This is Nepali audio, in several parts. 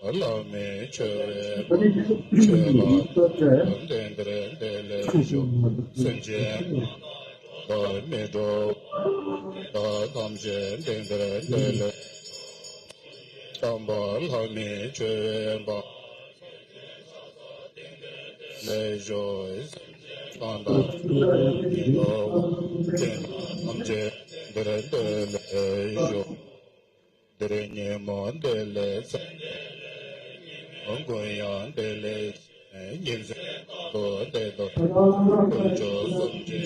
Allah me chöre chöba dendere dele jo senje da me do da damje dendere dele tamba la me chöba le jo tanda do den damje dere dele jo dere nye mo dele Ongoyan dele nyinze do de do kunjo sumje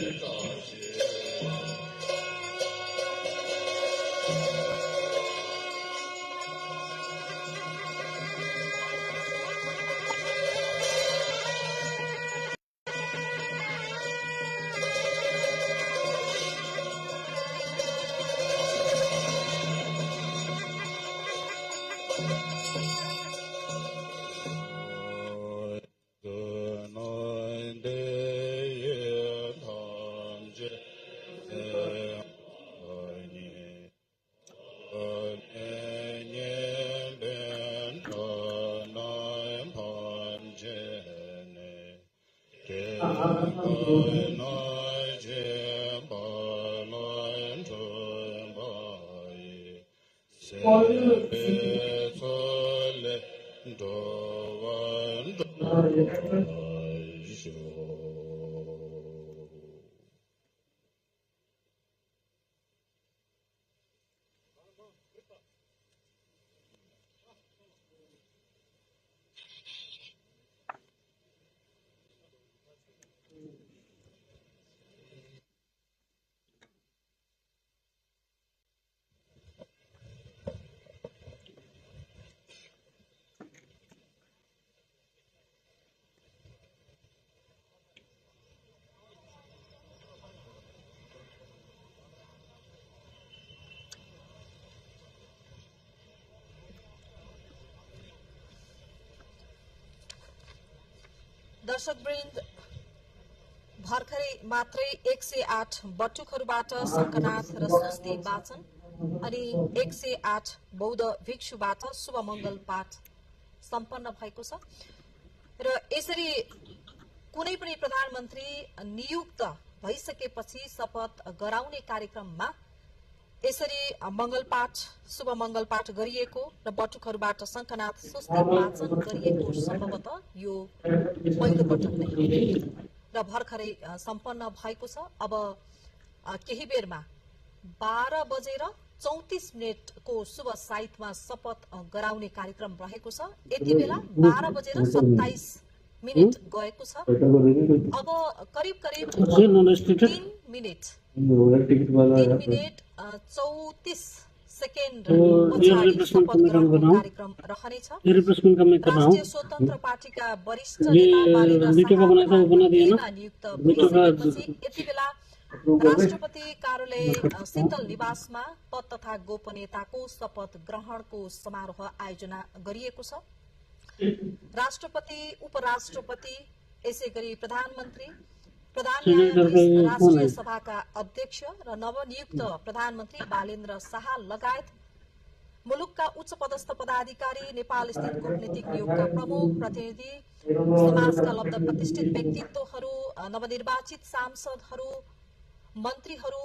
दर्शकवृन्द भर्खरै मात्रै 108 बटुकहरूबाट शङ्खनाथ र स्वस्ति वाचन अनि 108 बौद्ध भिक्षुबाट शुभ मङ्गल पाठ सम्पन्न भएको छ र यसरी कुनै पनि प्रधानमन्त्री नियुक्त भइसकेपछि शपथ गराउने कार्यक्रममा यसरी मंगल पाठ शुभ मंगल पाठ गरिएको र बटुकहरूबाट शङ्खनाथ स्वस्ति वाचन गरिएको सम्भवतः यो पहिलो पटक नै र भर्खरै सम्पन्न भएको छ। अब केही बेरमा 12:34 को शुभ साइतमा शपथ गराउने कार्यक्रम रहेको छ। यति बेला 12:27 गएको छ। अब करिब 3 मिनेट 34 सेकेन्ड कार्यक्रम रहनेछ। राष्ट्रिय स्वतन्त्र पार्टीका वरिष्ठ नेता नियुक्त भइसकेपछि यति बेला राष्ट्रपति कार्यालय शीतल निवासमा पद तथा गोपनीयताको शपथ ग्रहणको समारोह आयोजना गरिएको छ। राष्ट्रपति उपराष्ट्रपति यसैगरी प्रधानमन्त्री प्रधान न्यायाधीश राष्ट्रिय सभाका अध्यक्ष र नवनियुक्त प्रधानमन्त्री बालेन्द्र शाह लगायत मुलुकका उच्च पदस्थ पदाधिकारी, नेपाल स्थित कूटनीतिक नियोगका प्रमुख प्रतिनिधि, समाजका लब्ध प्रतिष्ठित व्यक्तित्वहरू, नवनिर्वाचित सांसदहरू, मन्त्रीहरू,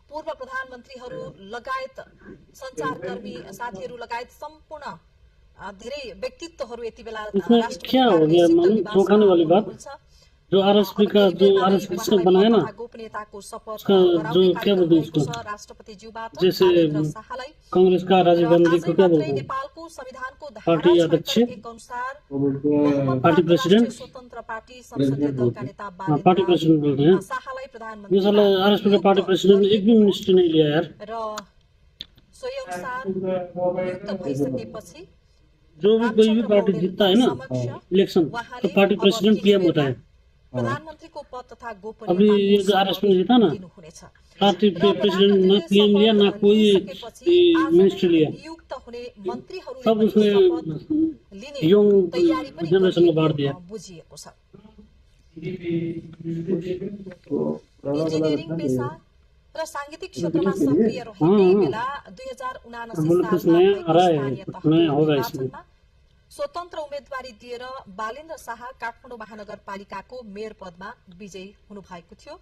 पूर्व प्रधानमन्त्रीहरू लगायत संचारकर्मी साथीहरू लगायत सम्पूर्ण धेरै व्यक्तित्वहरू यति बेला जो आरएसपी का जो आरएसपी से बनाया ना उसका जो क्या बोलते हैं उसको, जैसे कांग्रेस का राजीव गांधी को क्या बोलते हैं, पार्टी अध्यक्ष, पार्टी प्रेसिडेंट, पार्टी प्रेसिडेंट बोलते हैं। ये साला आरएसपी का पार्टी प्रेसिडेंट ने एक भी मिनिस्ट्री नहीं लिया यार। जो भी कोई भी पार्टी जीतता है ना इलेक्शन तो पार्टी प्रेसिडेंट पीएम होता है। प्रधानमन्त्रीको पद तथा अभी ये जो आरएस में था ना, दिनुहुनेछ। पार्टी प्रेसिडेंट न पीएम लिया ना कोई मिनिस्टर लिया, नियुक्त हुने मन्त्रीहरूले सब उसने लिने यंग तयारी पनि जनरेशन में बांट दिया। बुझिएको छ। इन्जिनियरिङ पेसा र सांगीतिक क्षेत्रमा सक्रिय रहेको बेला 2079 सालमा स्वतन्त्र उम्मेदवारी दिएर बालेन्द्र शाह काठमाडौँ महानगरपालिकाको मेयर पदमा विजयी हुनुभएको थियो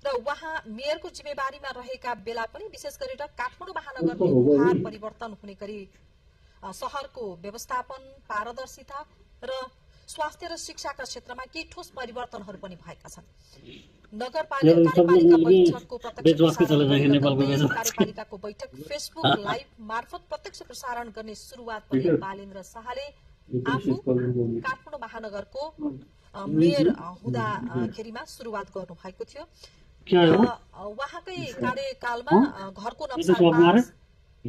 र उहाँ मेयरको जिम्मेवारीमा रहेका बेला पनि विशेष गरेर काठमाडौँ महानगरको मुहार परिवर्तन हुने गरी शहरको व्यवस्थापन, पारदर्शिता र स्वास्थ्य र शिक्षाका क्षेत्रमा केही ठोस परिवर्तनहरू पनि भएका छन्। कार्यपालिकाको बैठक फेसबुक लाइभ मार्फत प्रत्यक्ष प्रसारण गर्ने सुरुवात पनि बालेन्द्र शाहले आफू काठमाडौँ महानगरको मेयर हुँदाखेरिमा सुरुवात गर्नु भएको थियो। उहाँकै कार्यकालमा घरको नक्सा, ई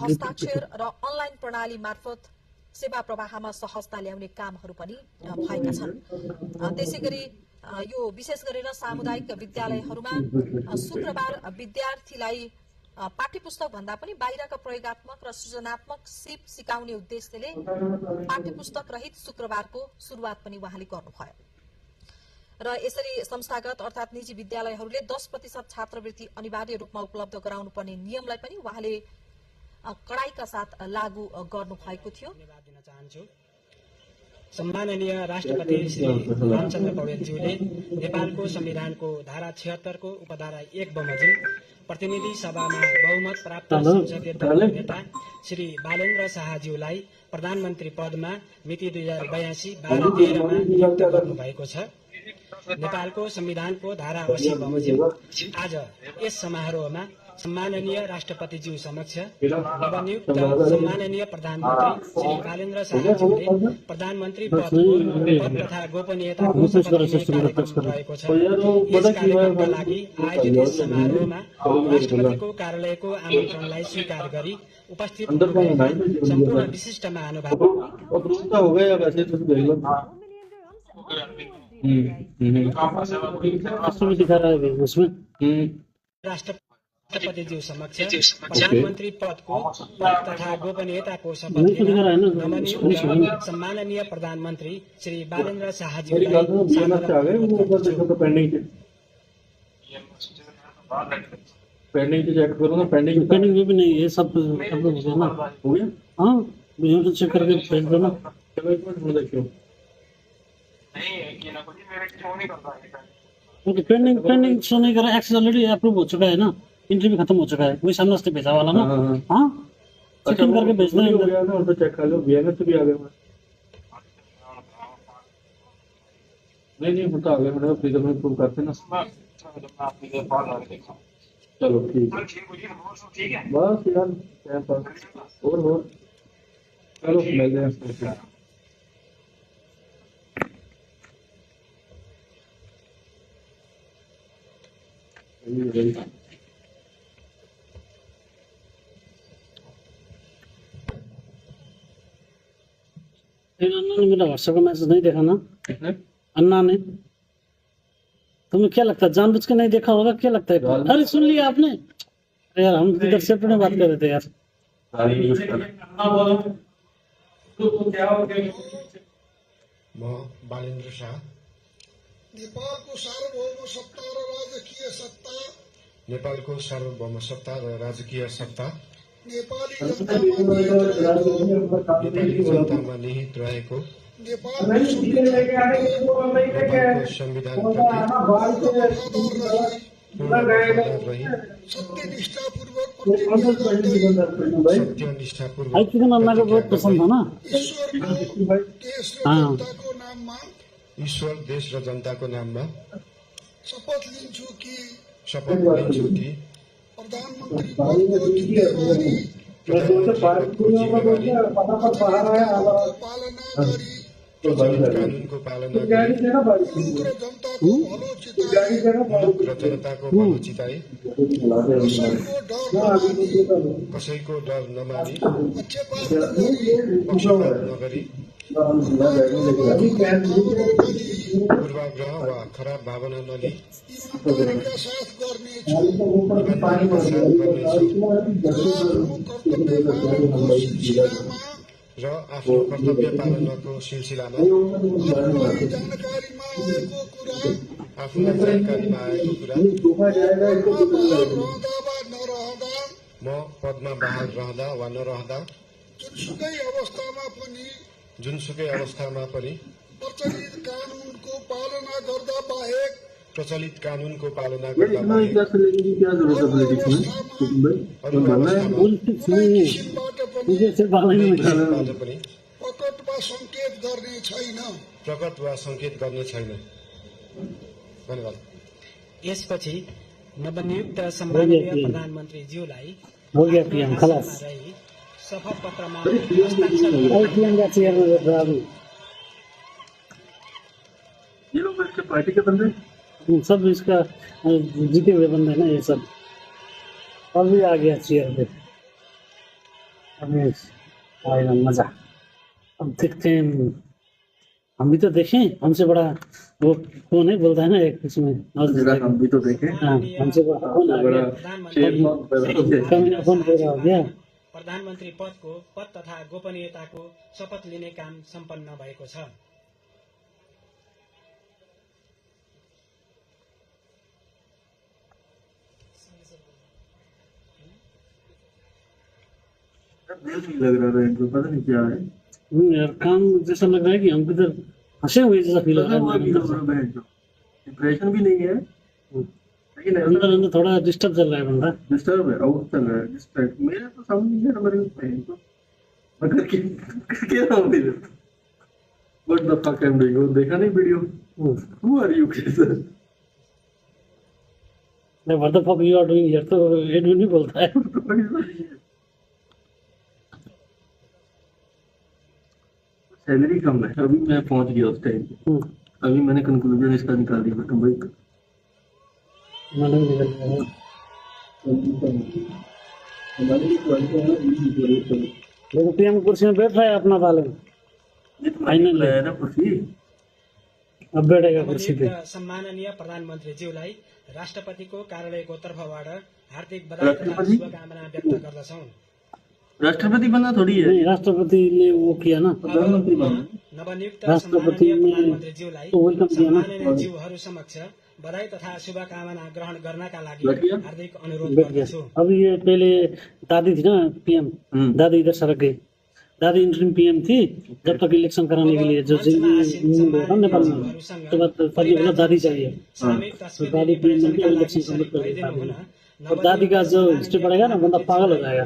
हस्ताक्षर र अनलाइन प्रणाली मार्फत सेवा प्रवाहमा सहजता ल्याउने कामहरू पनि भएका छन्। त्यसैगरी यो विशेष गरेर सामुदायिक विद्यालयहरूमा शुक्रबार विद्यार्थीलाई पाठ्यपुस्तक भन्दा पनि बाहिरका प्रयोगात्मक र सृजनात्मक सिप सिकाउने उद्देश्यले पाठ्यपुस्तक रहित शुक्रबारको सुरुवात पनि उहाँले गर्नुभयो र यसरी संस्थागत अर्थात् निजी विद्यालयहरूले 10% छात्रवृत्ति अनिवार्य रूपमा उपलब्ध गराउनु पर्ने नियमलाई पनि उहाँले कडाइका साथ लागू गर्नु भएको थियो। धन्यवाद दिन चाहन्छु। सम्माननीय राष्ट्रपति श्री रामचन्द्र पौडेलज्यूले नेपालको संविधानको धारा 76 को उपधारा 1 बमोजिम प्रतिनिधि सभामा बहुमत प्राप्त संसदीय दलका नेता श्री बालेन्द्र शाहज्यूलाई प्रधानमन्त्री पदमा मिति 2082-12-13 मा नियुक्त गर्नुभएको छ। नेपालको संविधानको धारा 80 बमोजिम आज यस समारोहमा सम्माननीय राष्ट्रपतिज्यू समक्ष नवनियुक्त सम्माननीय प्रधानमन्त्री श्री बालेन्द्र शाहज्यूले प्रधानमन्त्री पद तथा गोपनीयताको शपथ लिने कार्यक्रम रहेको छ। यस कार्यक्रमका लागि आयोजित यस समारोहमा राष्ट्रपतिको कार्यालयको आमन्त्रणलाई स्वीकार गरी उपस्थित हुनुभएका सम्पूर्ण विशिष्ट महानुभाव राष्ट्रपतिज्यू समक्ष प्रधानमन्त्री पदको तथा गोपनीयताको शपथ लिन नवनियुक्त सम्माननीय प्रधानमन्त्री श्री बालेन्द्र शाहज्यूलाई पेंडिंग चेक करो ना, पेंडिंग में भी नहीं, ये सब अप्रूव हो गया ना, हो गया। हाँ मुझे तो चेक करके भेज दो ना। चलो एक मिनट देखियो। ओके, पेंडिंग शो नहीं कर रहा, एक्सेस ऑलरेडी अप्रूव हो चुका है ना, इंटरव्यू खत्म हो चुका है, वही सामने से भेजा वाला ना। हाँ चेकिंग करके भेजना है, तो चेक कर लो, बीएनएस भी आ गया। नहीं होता आ गया, मैंने फ्रीजर में प्रूव करते ना। चलो ठीक है, बस यार और चलो मिलते हैं। अन्ना ने मेरा व्हाट्सएप का मैसेज नहीं देखा ना? अन्ना ने, तुम्हें क्या लगता है जानबूझ के नहीं देखा होगा? क्या लगता है? अरे सुन लिया आपने यार, हम इधर से अपने बात कर रहे थे यार। म बालेन्द्र शाह नेपालको सार्वभौम सत्ता र राजकीय सत्ता नेपाली जनतामा निहित रहेको नेपालको संविधानप्रति सत्यनिष्ठापूर्वक अन्ना को बहुत पसंद था ना। हाँ ईश्वर देश र जनताको नाममा शपथ लिन्छु कि प्रधानमन्त्री कानूनको पालना गरी जनताको भलो चिताई कसैको डर नमानी पक्षपात नगरी पूर्वाग्रह वा खराब भावना नलिई ईमानदारीका साथ गर्नेछु इमानदारीका साथ गर्नेछु र आफ्नो कर्तव्य पालनको सिलसिलामा आफूलाई जानकारीमा आएको कुरा म पदमा बहाल रहँदा वा नरहँदा जुनसुकै अवस्थामा पनि जुनसुकै अवस्थामा पनि प्रचलित कानूनको पालना गर्दा बाहेक प्रचलित कानूनको पालना यार गर्दा इतना बाहेक इतिहास से लेने की क्या जरूरत है पॉलिटिक्स में कुतुब भाई अरू बनना है अवस्थामा पोलिटिक्स कुनै में किसिमबाट पनि मुझे से बात नहीं कुनै है। किसिमबाट पनि प्रकट वा संकेत गर्ने छैन। प्रकट वा संकेत गर्ने छैन। धन्यवाद। यसपछि नवनियुक्त सम्माननीय प्रधानमन्त्रीज्यूलाई हो गया पीएम खलास। रही शपथ पत्रमा अरे पीएम हस्ताक्षर और पीएम का चेयर में बैठ रहा हूँ। ये लोग इसके पार्टी के बंदे सब इसका जीते हुए बंदे हैं ना ये सब। अभी आ गया चेयर पे। अभी आएगा मजा। अब देखते हैं, हम भी तो देखें, हमसे बड़ा वो कौन है बोलता है ना एक इसमें। जरा हम भी तो देखें हाँ, हमसे बड़ा कौन आ बड़ा गया? शेर मौत पैदा हो गया। कमीना कौन पैदा हो गया? प्रधानमन्त्री पदको पद तथा गोपनीयताको शपथ लिने काम सम्पन्न भएको छ। दिल नहीं लग रहा है इनको, पता नहीं क्या है। यार काम जैसा लग रहा है कि हम किधर फंसे हुए जैसा फील हो रहा है अंदर से। डिप्रेशन भी नहीं है लेकिन अंदर अंदर थोड़ा डिस्टर्ब चल रहा है बंदा। डिस्टर्ब है, आउट चल रहा है, डिस्ट्रैक्ट। मेरा तो समझ नहीं आ रहा मेरे बहन को मैं करके क्या रहा हूँ मेरे what the fuck I am doing. वो देखा नहीं वीडियो, हु आर यू कैसे what the fuck you are doing here तो एडमिन भी बोलता है। सैलरी कम है। अभी मैं पहुंच गया उस टाइम पे। अभी मैंने कंक्लूजन इसका निकाल दिया बेटा भाई। मैंने भी निकल गया। देखो पीएम कुर्सी में बैठ रहा है अपना बालन। फाइनल है ना कुर्सी। अब बैठेगा कुर्सी पे। नवनियुक्त सम्माननीय प्रधानमन्त्रीज्यूलाई राष्ट्रपतिको कार्यालयको तर्फबाट हार्दिक बधाई तथा शुभकामना व्यक्त गर्दछौँ। राष्ट्रपति बनना थोड़ी है, नहीं, राष्ट्रपति ने वो किया ना, प्रधानमंत्री बनना। नवनियुक्त राष्ट्रपति सम्माननीय ने प्रधानमन्त्रीज्यूलाई तो वेलकम किया ना। सम्माननीय ज्यूहरू समक्ष बधाई तथा शुभकामना ग्रहण गर्नका लागि बैठ गया? हार्दिक अनुरोध बैठ गया। गर्दछु। अब ये पहले दादी थी ना पीएम, दादी इधर सरक गई। दादी इंटरिम पीएम थी जब तक इलेक्शन कराने के लिए जो होगा नेपाल में, उसके बाद तभी बोला दादी चाहिए। तो दादी पीएम बन के इलेक्शन सबमिट कर दी। और दादी का जो हिस्ट्री पड़ेगा ना बंदा पागल हो जाएगा।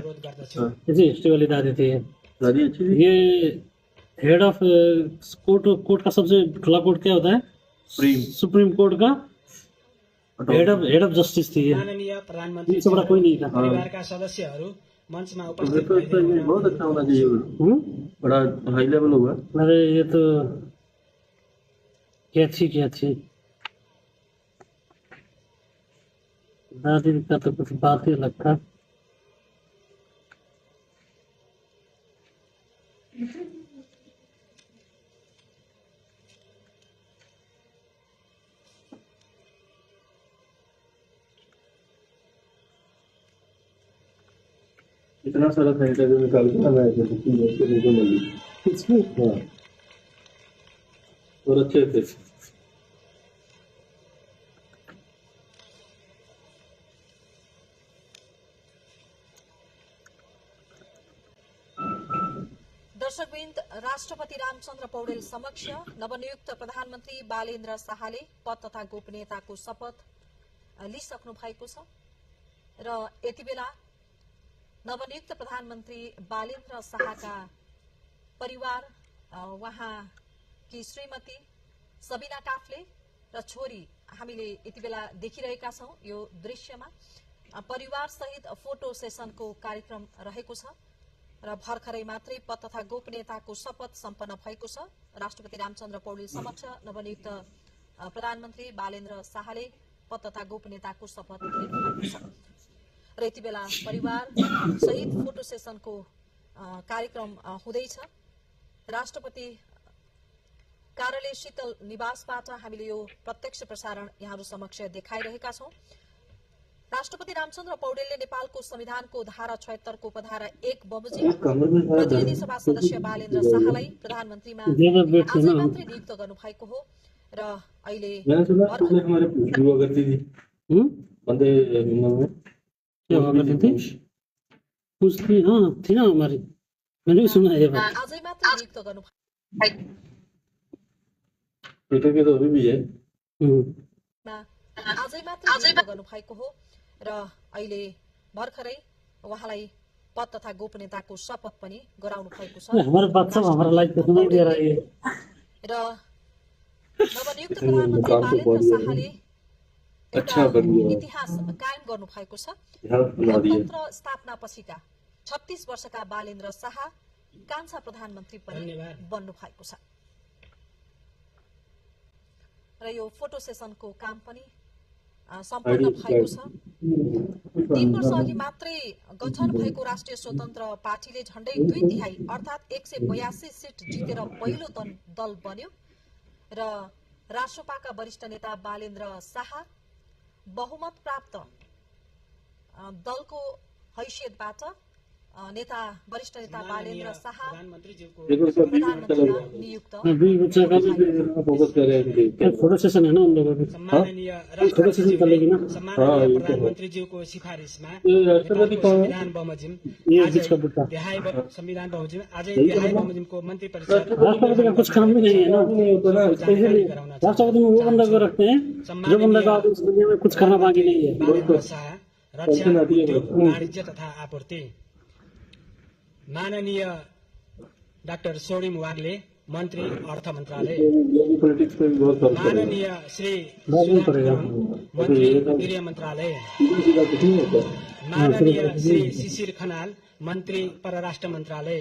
ऐसी हिस्ट्री वाली दादी थी। दादी अच्छी थी। ये हेड ऑफ कोर्ट का सबसे खुला कोर्ट क्या होता है? सुप्रीम कोर्ट का हेड ऑफ जस्टिस थी ये। माननीय प्रधानमन्त्री इनसे बड़ा कोई नहीं था। परिवारका सदस्यहरू मञ्चमा उपस्थित तो इसका ये बहुत अच्छा होना चाहिए, बड़ा हाई लेवल होगा। अरे ये तो क्या थी दादी का तो कुछ बात ही अलग था। इतना सारा सैनिटाइजर निकाल के लगाया थे तो मिली हाँ और अच्छे थे। दर्शकवृन्द, राष्ट्रपति रामचन्द्र पौडेल समक्ष नवनियुक्त प्रधानमन्त्री बालेन्द्र शाहले पद तथा गोपनीयताको शपथ लिइसक्नु भएको छ र यति बेला नवनियुक्त प्रधानमन्त्री बालेन्द्र शाहका परिवार, उहाँकी श्रीमती सबिना काफ्ले र छोरी हामीले यति बेला देखिरहेका छौं। यो दृश्यमा परिवार सहित फोटो सेसनको कार्यक्रम रहेको छ र भर्खरै मात्रै पद तथा गोपनीयताको शपथ सम्पन्न भएको छ। राष्ट्रपति रामचन्द्र पौडेल समक्ष नवनियुक्त प्रधानमन्त्री बालेन्द्र शाहले पद तथा गोपनीयताको शपथ लिनुभएको छ र यति बेला परिवार सहित फोटो सेसनको कार्यक्रम हुँदैछ। राष्ट्रपति कार्यालय शीतल निवासबाट हामीले यो प्रत्यक्ष प्रसारण यहाँहरू समक्ष देखाइरहेका छौं। राष्ट्रपति रामचन्द्र पौडेलले नेपालको संविधानको धारा 76 को उपधारा 1 बमोजिम प्रतिनिधि सभा सदस्य बालेन्द्र शाहलाई प्रधानमन्त्रीमा आजै मात्रै नियुक्त गर्नुभएको हो र अहिले हमारे हुआ करती थी बंदे कुछ थी, हाँ थी ना हमारी, मैंने भी सुना है ये बात। आजै मात्रै नियुक्त गर्नुभएको ट्विटर के तो अभी भी है। आजै मात्रै नियुक्त गर्नुभएको हो र अहिले भर्खरै उहाँलाई पद तथा गोपनीयताको शपथ पनि गराउनु भएको छ हमारे बात सब हमारा लाइफ पे सुनाई दे रहा है। र नवनियुक्त प्रधानमन्त्री बालेन्द्र शाहले अच्छा बन गया। इतिहास कायम गर्नु भएको छ। यहाँ बना दिया। गणतन्त्र स्थापना पछिका 36 वर्षका बालेन्द्र शाह कान्छा प्रधानमन्त्री पनि बन्नु भएको छ र यो फोटो सेसनको काम पनि सम्पन्न भएको छ। 3 वर्ष अघि मात्रै गठन भएको राष्ट्रिय स्वतन्त्र पार्टीले झण्डै 2/3 अर्थात् 182 सिट जितेर पहिलो दल बन्यो र राष्ट्रपाका वरिष्ठ नेता बालेन्द्र शाह बहुमत प्राप्त दलको हैसियतबाट वरिष्ठ नेता बालेन्द्र शाह प्रधानमन्त्रीमा नियुक्त फोकस कर रहे हैं। फोटो सेशन है ना उन लोगों की, सम्माननीय फोटो सेशन कर लेगी ना। सम्माननीय प्रधानमन्त्रीज्यूको सिफारिसमा राष्ट्रपति संविधान बमोजिम ये बीच का बुट्टा संविधान बमोजिम आजै देहाय बमोजिमको मन्त्री परिषद राष्ट्रपति का कुछ काम भी नहीं है ना, इसलिए राष्ट्रपति में वो बंदा को रखते हैं जो बंदा का इस दुनिया में कुछ करना बाकी नहीं है। बालेन्द्र शाह रक्षा उद्योग वाणिज्य तथा आपूर्ति, माननीय डाक्टर सोनिम वाग्ले मन्त्री अर्थ मन्त्रालय, पॉलिटिक्स पे भी बहुत फर्क पड़ेगा। माननीय श्री सुधान गुरुङ मन्त्री गृह मन्त्रालय, माननीय श्री शिशिर खनाल मन्त्री परराष्ट्र मन्त्रालय,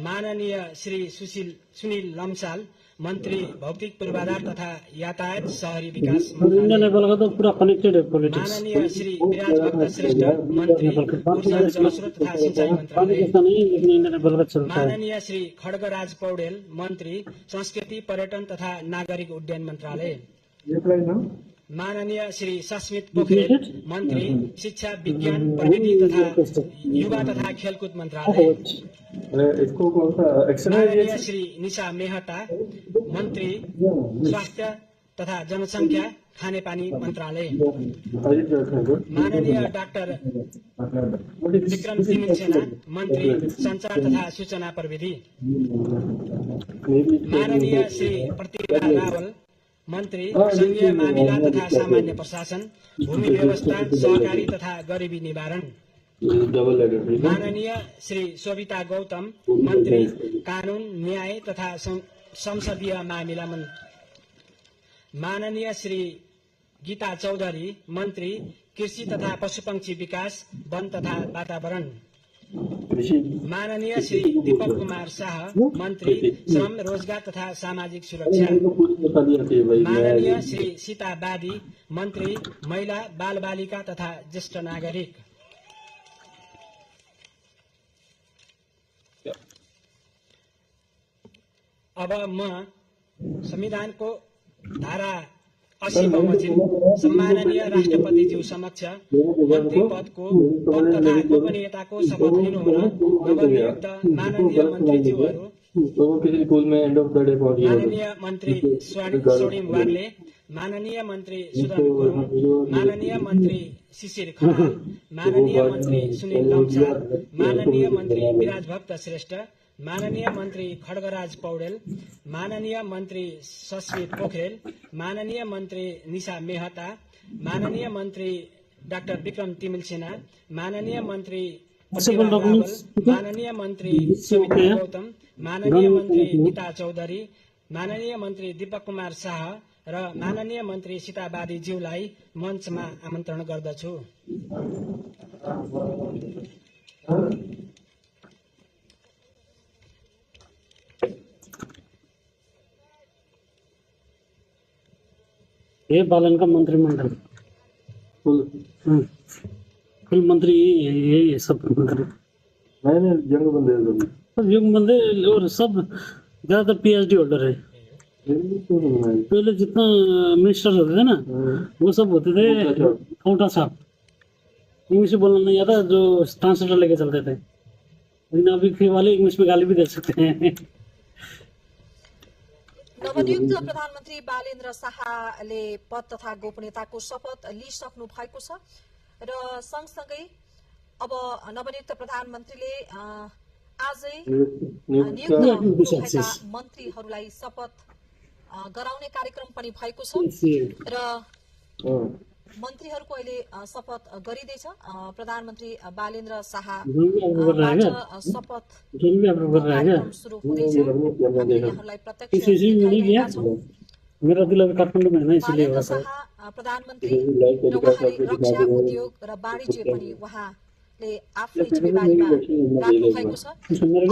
माननीय श्री सुनिल लम्साल मन्त्री भौतिक पूर्वाधार तथा यातायात शहरी विकास इंडियन लेवल का तो पूरा कनेक्टेड है पॉलिटिक्स। माननीय श्री विराज भक्त श्रेष्ठ मन्त्री ऊर्जा जलस्रोत तथा सिंचाई मन्त्रालय, नहीं लेकिन इंडियन लेवल का चलता है। माननीय श्री खड्गराज पौडेल मन्त्री संस्कृति पर्यटन तथा नागरिक उड्डयन मन्त्रालय, माननीय श्री सस्मित पोखरेल मन्त्री शिक्षा विज्ञान प्रविधि तथा युवा तथा खेलकुद मन्त्रालय, इसको कौन सा माननीय श्री निशा मेहता मन्त्री स्वास्थ्य तथा जनसङ्ख्या खानेपानी मन्त्रालय, माननीय डाक्टर विक्रम तिमिल मन्त्री संचार तथा सूचना प्रविधि, माननीय श्री प्रतिभा रावल मन्त्री संघीय मामिला तथा सामान्य प्रशासन, भूमि व्यवस्था, सहकारी तथा गरिबी निवारण, माननीय श्री शोभिता गौतम मन्त्री कानून न्याय तथा संसदीय मामिला, माननीय श्री गीता चौधरी मन्त्री कृषि तथा पशुपक्षी विकास, वन तथा वातावरण, माननीय श्री दीपक कुमार शाह मन्त्री श्रम रोजगार तथा सामाजिक सुरक्षा, माननीय श्री सीता बादी मन्त्री महिला बाल बालिका तथा ज्येष्ठ नागरिक, अब म संविधानको धारा 80 बमोजिम सम्माननीय राष्ट्रपतिज्यू समक्ष मन्त्री पदको पद तथा गोपनीयताको शपथ लिनुहुन नवनियुक्त माननीय मन्त्रीज्यूहरू किसी स्कूल में एंड ऑफ द डे पहुंच गया। माननीय मन्त्री सोनिम वाग्ले, माननीय मन्त्री सुधान गुरुङ, माननीय मन्त्री शिशिर खनाल, माननीय मन्त्री सुनिल लम्साल, माननीय मन्त्री विराज भक्त श्रेष्ठ, माननीय मन्त्री खड्गराज पौडेल, माननीय मन्त्री सस्मित पोखरेल, माननीय मन्त्री निशा मेहता, माननीय मन्त्री डाक्टर विक्रम तिमिल सिन्हा, माननीय मन्त्री प्रतिभा रावल, माननीय मन्त्री सविता गौतम, माननीय मन्त्री गीता चौधरी, माननीय मन्त्री दीपक कुमार शाह र माननीय मन्त्री सीताबादी ज्यूलाई मञ्चमा आमन्त्रण गर्दछु। ये बालन का मंत्रिमंडल फुल मंत्री यही है, सब मंत्री नहीं यंग बंदे सब यंग बंदे और सब ज्यादातर पीएचडी होल्डर है। पहले जितना मिनिस्टर होते थे ना वो सब होते थे अंगूठा छाप, इंग्लिश में बोलना नहीं आता, जो ट्रांसलेटर लेके चलते थे। लेकिन अभी के वाले इंग्लिश में गाली भी दे सकते हैं। नवनियुक्त प्रधानमन्त्री बालेन्द्र शाहले पद तथा गोपनीयताको शपथ लिइसक्नु भएको छ र सँगसँगै अब नवनियुक्त प्रधानमन्त्रीले आजै नियुक्त भएका मन्त्रीहरूलाई शपथ गराउने कार्यक्रम पनि भएको छ र मन्त्रीहरूको अहिले शपथ गरिँदैछ। प्रधानमन्त्री बालेन्द्र शाहबाट शपथ कार्यक्रम सुरु हुँदैछ। यहाँहरूलाई प्रत्यक्ष देखाइरहेका छौँ। मेरा दिल अभी काठमाडौँ में है ना, इसलिए बालेन्द्र शाह प्रधानमन्त्री र उहाँले रक्षा उद्योग र वाणिज्य पनि उहाँले आफ्नै जिम्मेवारीमा राख्नु भएको छ।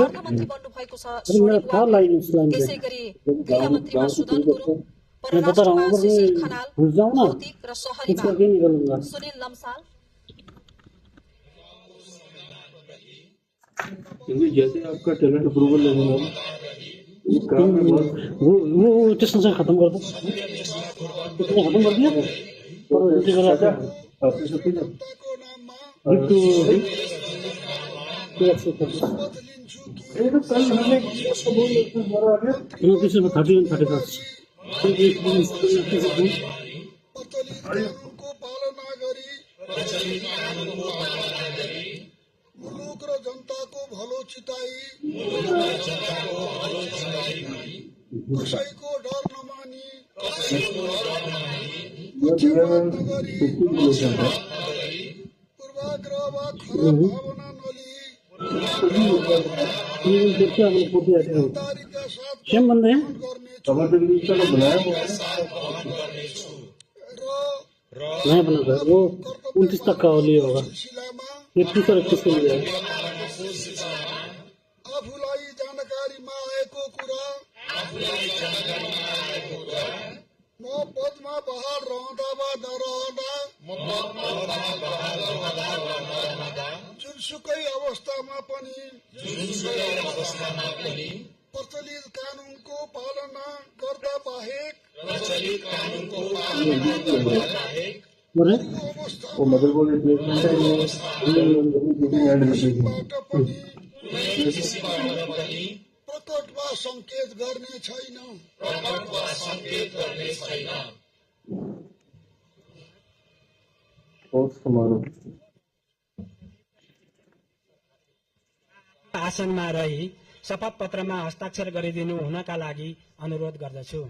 अर्थमन्त्री बन्नु भएको छ स्वर्णिम वाग्ले, त्यसै गरी गृहमन्त्रीमा सुदन गुरुङ, परराष्ट्रमा सुशील खनाल, भौतिक र शहरीमा सुनिल लम्साल। क्योंकि जैसे आपका टैलेंट अप्रूवल लेवल है वो टेस्ट से खत्म कर दो, खत्म कर दिया और उल्टी करा था आपने सब कुछ जनताको नाममा बिट्टू ये तो कल हमने इसको बोल लेते हैं बड़ा आ गया नोटिस में 31 35 प्रचलित कानुनको पालना गरी मुलुक र जनताको भलो चिताई कसैको डर नमानी पक्षपात नगरी पूर्वाग्रह वा खराब भावना नलिई इमानदारीका साथ सेम बंदे हैं, गर्नेछु टमाटर मिर्च का बनाया हुआ है र नया बना था वो 29 तक का होली होगा, सिलसिलामा 31 और 31 के लिए है। आफूलाई जानकारीमा आएको कुरा म पदमा बहाल रहँदा वा नरहँदा जुनसुकै अवस्थामा पनि प्रचलित कानुनको पालना गर्दा बाहेक बोले अवस्था वो मदरबोर्ड रिप्लेसमेंट है ये एंड रिप्लेसमेंट बाट पनि प्रकट वा संकेत गर्ने छैन। और समारोह आसनमा रही शपथ पत्रमा हस्ताक्षर गरिदिनु हुनका लागि अनुरोध गर्दछु।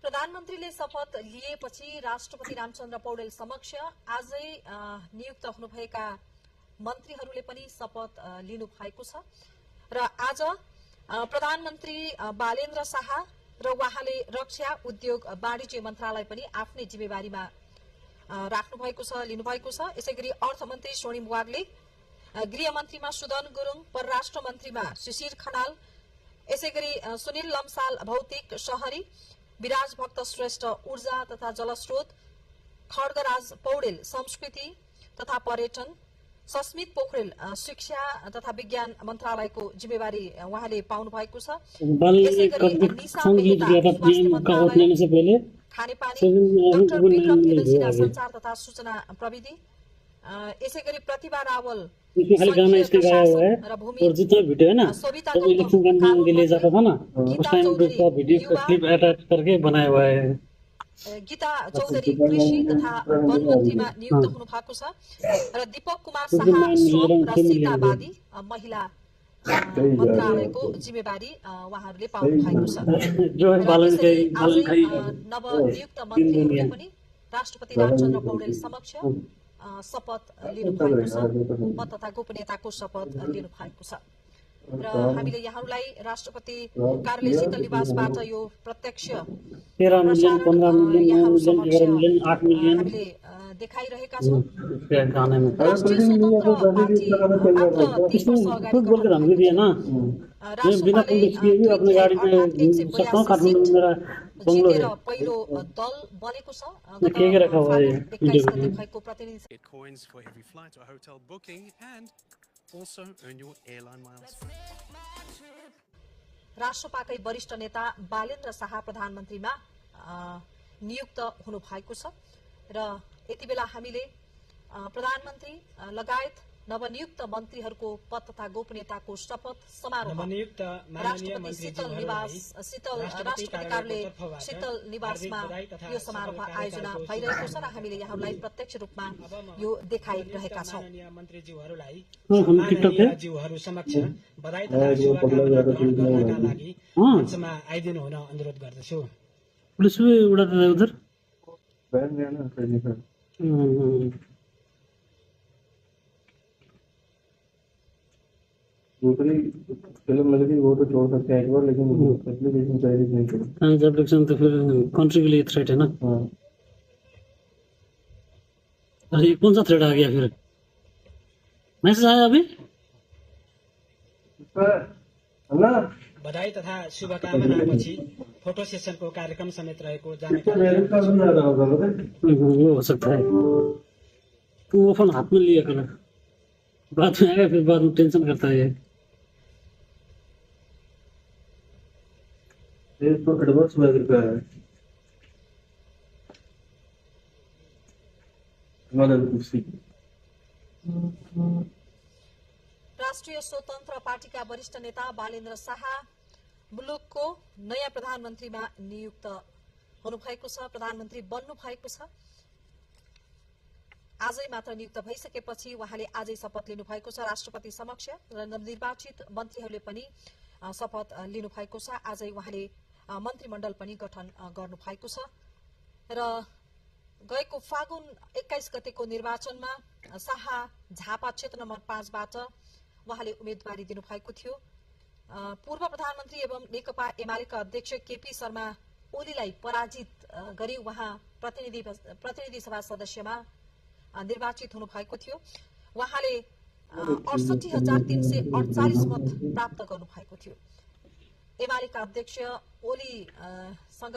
प्रधानमन्त्रीले शपथ लिएपछि राष्ट्रपति रामचन्द्र पौडेल समक्ष आजै नियुक्त हुनुभएका मन्त्रीहरूले पनि शपथ लिनु भएको छ र आज प्रधानमन्त्री बालेन्द्र शाह र उहाँले रक्षा उद्योग वाणिज्य मन्त्रालय पनि आफ्नै जिम्मेवारीमा राख्नु भएको छ, लिनु भएको छ। यसैगरी अर्थमन्त्री स्वर्णिम वाग्ले, गृहमन्त्रीमा सुदन गुरुङ, परराष्ट्र मन्त्रीमा सुशील खनाल, यसैगरी सुनिल लम्साल भौतिक शहरी, विराज भक्त श्रेष्ठ ऊर्जा तथा जलस्रोत, खड्गराज पौडेल संस्कृति तथा पर्यटन, सस्मित पोखरेल शिक्षा तथा विज्ञान मन्त्रालयको जिम्मेवारी उहाँले पाउनु भएको छ। खानेपानी, डाक्टर विक्रम तेलसिना संचार तथा सूचना प्रविधि, यसैगरी प्रतिभा रावल इसमें खाली गाना इसने गाया हुआ है र भूमि और जितना वीडियो है ना सोभिता जब इलेक्शन कैंपेन के लिए जाता था ना उस टाइम का वीडियो का क्लिप अटैच करके बनाया हुआ है। गीता चौधरी कृषि तथा वन मन्त्रीमा नियुक्त हुनु भएको छ र दीपक कुमार शाह श्रम र सीतावादी महिला मन्त्रालयको जिम्मेवारी उहाँहरूले पाउनु भएको छ। जो है बालन त्यसैले बालन आजै नवनियुक्त मन्त्रीहरूले पनि राष्ट्रपति रामचन्द्र पौडेल समक्ष शपथ लिनु भएको छ, पद तथा गोपनीयताको शपथ लिनु भएको छ। र हामीले यहाँहरूलाई राष्ट्रपति कार्यालय शीतल निवासबाट यो प्रत्यक्ष 13 million 15 million 9 million 11 million 8 million हामीले देखाइरहेका छौँ। गाने में राष्ट्रिय स्वतन्त्र पार्टी मात्र 3 वर्ष अगाडि खुद बोल के धमकी दिया ना मैं बिना पुलिस किए भी अपने गाड़ी में सकता हूँ काठमांडू में मेरा बंगलो है पहिलो दल बनेको छ। मैं के रखा हुआ है 21 गते भएको प्रतिनिधि Get coins for every flight or hotel booking and also earn your airline miles. राष्ट्रपाकै वरिष्ठ नेता बालेन्द्र शाह प्रधानमन्त्रीमा नियुक्त हुनु भएको छ र यति बेला हामीले प्रधानमन्त्री लगायत नवनियुक्त मन्त्रीहरूको पद तथा गोपनीयताको शपथ समारोह नवनियुक्त माननीय राष्ट्रपति मन्त्रीज्यूहरूलाई राष्ट्रपति कार्यालय शीतल निवासमा यो समारोह आयोजना भइरहेको छ र हामीले यहाँहरूलाई प्रत्यक्ष रूपमा यो देखाइरहेका छौँ। माननीय मन्त्रीज्यूहरूलाई हम टिकटक है ज्यूहरू समक्ष बधाई तथा शुभकामना ग्रहण गर्नका लागि मञ्चमा आइदिनु हुन अनुरोध गर्दछु। पुलिस भी उड़ाते थे उधर बैन गया ना ट्रेनिंग का दूसरी फिल्म मिल गई वो तो छोड़ सकते हैं एक बार लेकिन एप्लीकेशन चाहिए नहीं करो ट्रांस एप्लीकेशन तो फिर कंट्री के लिए थ्रेट है ना। हाँ अरे ये कौन सा थ्रेट आ गया फिर मैसेज आया अभी अन्ना बधाई तथा शुभकामनापछि फोटो सेसनको कार्यक्रम समेत रहेको जानकारी मेरे का सुन रहा होगा वो हो सकता है तुम वो फोन हाथ में लिया करो बाद में आएगा फिर बाद में टेंशन करता है ये तो एडवांस में का है हमारा कुर्सी राष्ट्रिय स्वतन्त्र पार्टीका वरिष्ठ नेता बालेन्द्र शाह मुलुकको नयाँ प्रधानमन्त्रीमा नियुक्त हुनुभएको छ, प्रधानमन्त्री बन्नु भएको छ। आजै मात्र नियुक्त भइसकेपछि उहाँले आजै शपथ लिनु भएको छ राष्ट्रपति समक्ष र नवनिर्वाचित मन्त्रीहरूले पनि शपथ लिनु भएको छ। आजै उहाँले मन्त्रीमण्डल पनि गठन गर्नु भएको छ र गएको फागुन 21 गतेको निर्वाचनमा शाह झापा क्षेत्र नम्बर 5 बाट उहाँले उम्मेदवारी दिनुभएको थियो। पूर्व प्रधानमन्त्री एवं नेकपा एमालेका अध्यक्ष केपी शर्मा ओलीलाई पराजित गरी उहाँ प्रतिनिधि सभा सदस्यमा निर्वाचित हुनुभएको थियो। उहाँले 68,348 मत प्राप्त गर्नुभएको थियो। एमालेका अध्यक्ष ओलीसँग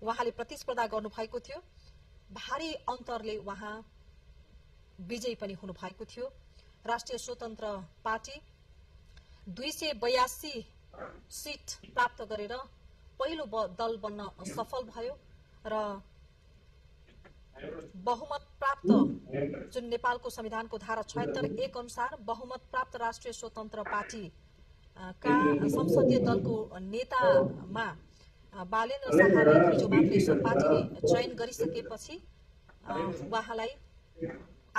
उहाँले प्रतिस्पर्धा गर्नुभएको थियो। भारी अन्तरले उहाँ विजयी पनि हुनुभएको थियो। राष्ट्रिय स्वतन्त्र पार्टी 282 सीट प्राप्त गरेर पहिलो दल बन्न सफल भयो र बहुमत प्राप्त जुन नेपालको संविधानको धारा 76(1) अनुसार बहुमत प्राप्त राष्ट्रिय स्वतन्त्र पार्टी का संसदीय दलको नेतामा बालेन्द्र शाहलाई हिजो मात्रै पार्टीले चयन गरिसकेपछि उहाँलाई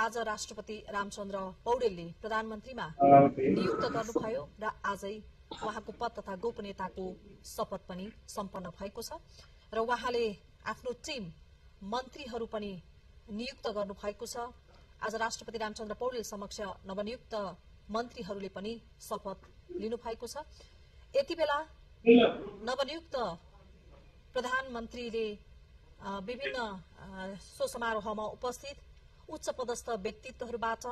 आज राष्ट्रपति रामचन्द्र पौडेलले प्रधानमन्त्रीमा नियुक्त गर्नुभयो र आजै उहाँको पद तथा गोपनीयताको शपथ पनि सम्पन्न भएको छ र उहाँले आफ्नो टिम मन्त्रीहरू पनि नियुक्त गर्नुभएको छ। आज राष्ट्रपति रामचन्द्र पौडेल समक्ष नवनियुक्त मन्त्रीहरूले पनि शपथ लिनुभएको छ। यति बेला नवनियुक्त प्रधानमन्त्रीले विभिन्न सो समारोहमा उपस्थित उच्च पदस्थ व्यक्तित्वहरूबाट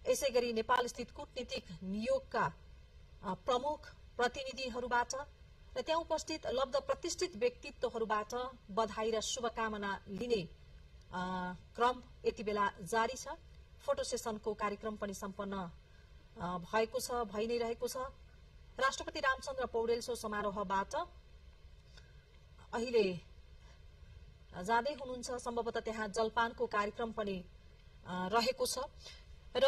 यसैगरी नेपाल स्थित कूटनीतिक नियोगका प्रमुख प्रतिनिधिहरूबाट र त्यहाँ उपस्थित लब्ध प्रतिष्ठित व्यक्तित्वहरूबाट बधाई र शुभकामना लिने क्रम यति बेला जारी छ। फोटो सेसनको कार्यक्रम पनि सम्पन्न भएको छ, भइ नै रहेको छ। राष्ट्रपति रामचन्द्र पौडेल सो समारोहबाट अहिले जाँदै हुनुहुन्छ। सम्भवतः त्यहाँ जलपानको कार्यक्रम पनि रहेको छ र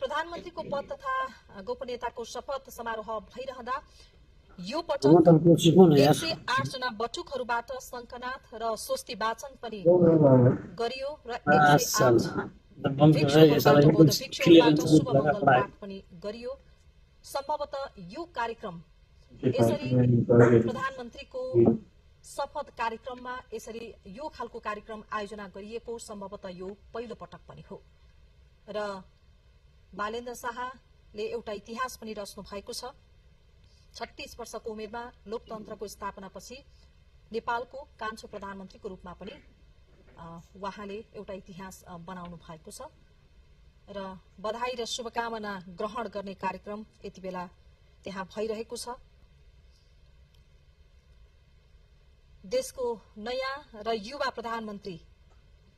प्रधानमन्त्रीको पद तथा गोपनीयताको शपथ समारोह भइरहँदा यो पटक 108 जना बटुकहरूबाट शङ्खनाथ र स्वस्ति वाचन पनि गरियो र 108 शुभमङ्गल पाठ पनि गरियो। सम्भवतः यो कार्यक्रम यसरी प्रधानमन्त्रीको शपथ कार्यक्रममा यसरी यो खालको कार्यक्रम आयोजना गरिएको सम्भवतः यो पहिलो पटक पनि हो र बालेन्द्र शाहले एउटा इतिहास पनि रच्नु भएको छ। 36 वर्षको उमेरमा लोकतन्त्रको स्थापनापछि नेपालको कान्छो प्रधानमन्त्रीको रूपमा पनि उहाँले एउटा इतिहास बनाउनु भएको छ र बधाई र शुभकामना ग्रहण गर्ने कार्यक्रम यति बेला त्यहाँ भइरहेको छ। देशको नयाँ र युवा प्रधानमन्त्री